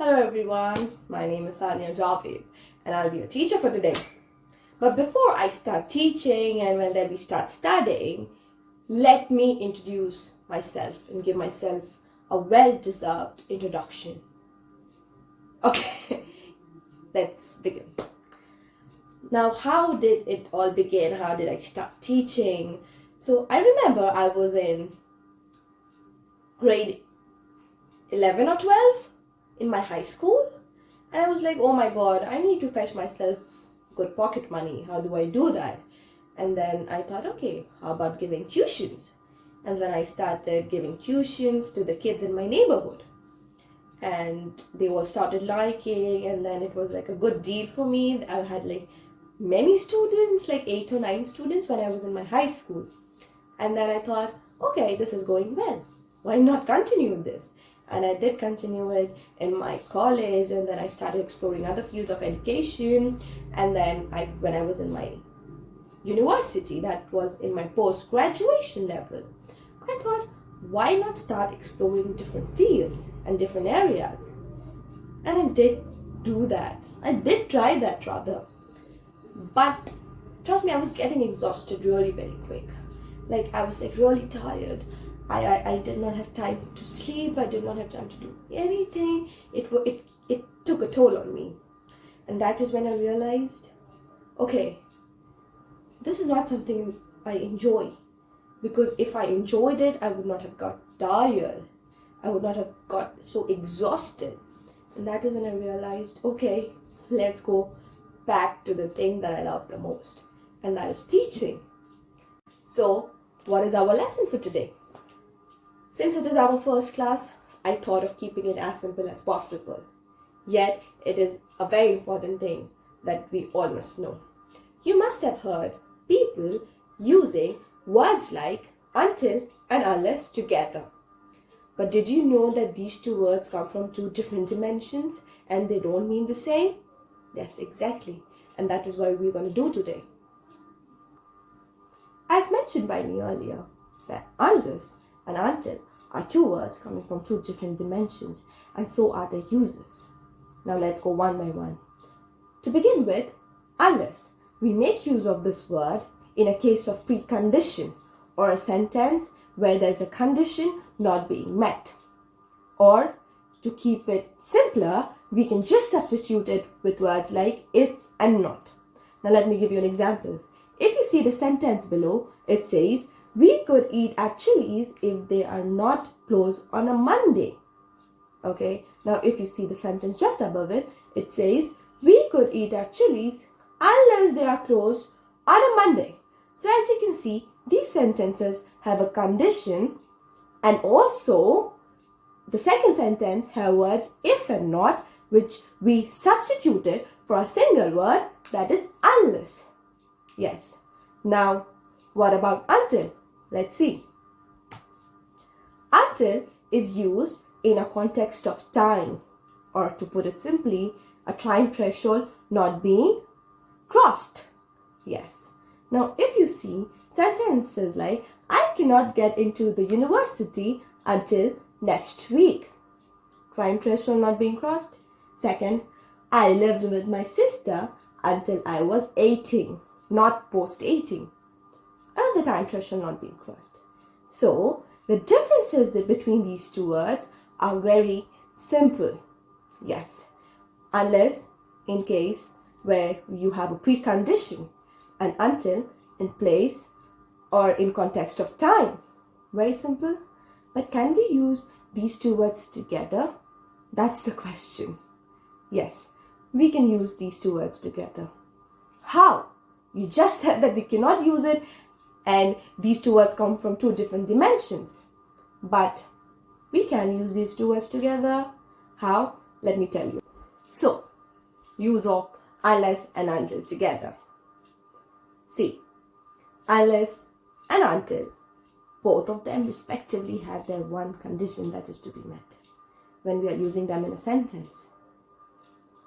Hello everyone, my name is Sania Javed and I'll be your teacher for today. But before I start teaching and when then we start studying, let me introduce myself and give myself a well-deserved introduction. Okay, let's begin. Now, how did it all begin? How did I start teaching? So I remember I was in grade 11 or 12 in my high school, and I was like, oh my god, I need to fetch myself good pocket money. How do I do that? And then I thought, okay, how about giving tuitions? And then I started giving tuitions to the kids in my neighborhood, and they all started liking, and then it was like a good deal for me. I had like many students, like 8 or 9 students when I was in my high school. And then I thought, okay, this is going well. Why not continue with this? And I did continue it in my college, and then I started exploring other fields of education. And then when I was in my university, that was in my post-graduation level, I thought, why not start exploring different fields and different areas? And I did do that. I did try that rather. But trust me, I was getting exhausted really very quick. Like I was like really tired. I did not have time to sleep. I did not have time to do anything. It took a toll on me. And that is when I realized, okay, this is not something I enjoy. Because if I enjoyed it, I would not have got tired. I would not have got so exhausted. And that is when I realized, okay, let's go back to the thing that I love the most. And that is teaching. So, what is our lesson for today? Since it is our first class, I thought of keeping it as simple as possible. Yet, it is a very important thing that we all must know. You must have heard people using words like until and unless together. But did you know that these two words come from two different dimensions and they don't mean the same? Yes, exactly. And that is what we're going to do today. As mentioned by me earlier, that unless and until are two words coming from two different dimensions, and so are their uses. Now let's go one by one. To begin with, unless. We make use of this word in a case of precondition or a sentence where there is a condition not being met. Or, to keep it simpler, we can just substitute it with words like if and not. Now let me give you an example. If you see the sentence below, it says, we could eat at Chili's if they are not closed on a Monday. Okay, now if you see the sentence just above it, it says, we could eat at Chili's unless they are closed on a Monday. So as you can see, these sentences have a condition, and also the second sentence have words if and not, which we substituted for a single word, that is unless. Yes. Now, what about until? Let's see. Until is used in a context of time, or to put it simply, a time threshold not being crossed. Yes. Now, if you see sentences like, I cannot get into the university until next week. Time threshold not being crossed. Second, I lived with my sister until I was 18, not post 18. Another time threshold not being crossed. So, the differences between these two words are very simple. Yes, unless in case where you have a precondition, and until in place or in context of time. Very simple. But can we use these two words together? That's the question. Yes, we can use these two words together. How? You just said that we cannot use it and these two words come from two different dimensions. But we can use these two words together. How? Let me tell you. So, use of unless and until together. See, unless and until, both of them respectively have their one condition that is to be met when we are using them in a sentence.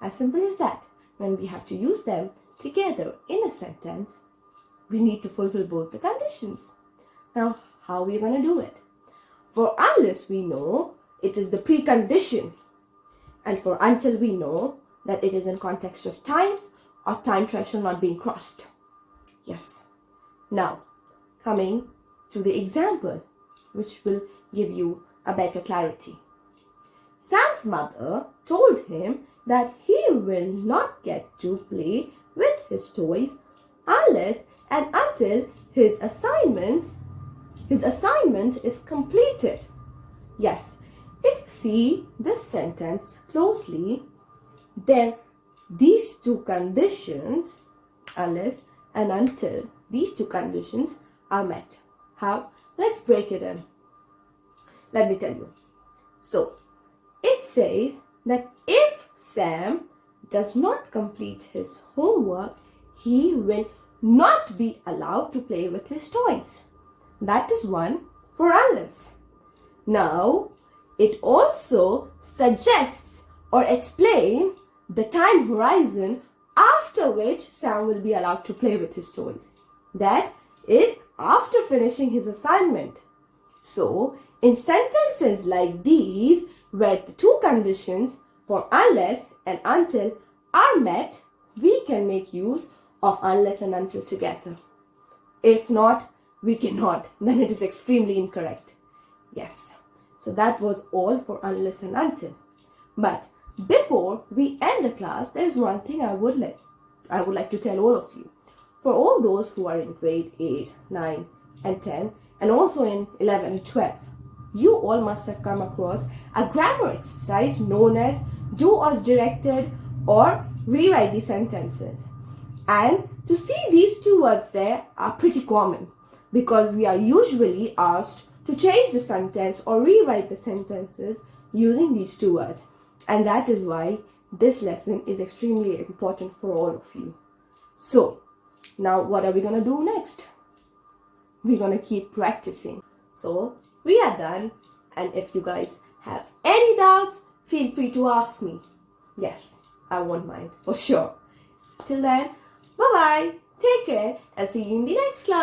As simple as that. When we have to use them together in a sentence, we need to fulfill both the conditions. Now, how are we going to do it? For unless we know it is the precondition, And for until, we know that it is in context of time or time threshold not being crossed. Yes. Now, coming to the example, which will give you a better clarity. Sam's mother told him that he will not get to play with his toys unless and until his assignment is completed. Yes, if you see this sentence closely, these two conditions, unless and until, these two conditions are met. How? Let's break it in. Let me tell you. So, it says that if Sam does not complete his homework, he will not be allowed to play with his toys. That is one for Alice. Now, it also suggests or explains the time horizon after which Sam will be allowed to play with his toys. That is after finishing his assignment. So, in sentences like these, where the two conditions for unless and until are met, we can make use of unless and until together. If not, we cannot. Then it is extremely incorrect. Yes. So that was all for unless and until. But before we end the class, there is one thing I would like to tell all of you. For all those who are in grade 8, 9 and 10 and also in 11 and 12, you all must have come across a grammar exercise known as do as directed or rewrite the sentences. And to see these two words there are pretty common because we are usually asked to change the sentence or rewrite the sentences using these two words. And that is why this lesson is extremely important for all of you. So, now what are we going to do next? We're going to keep practicing. So, we are done. And if you guys have any doubts, feel free to ask me. Yes, I won't mind for sure. Till then, bye-bye. Take care and see you in the next class.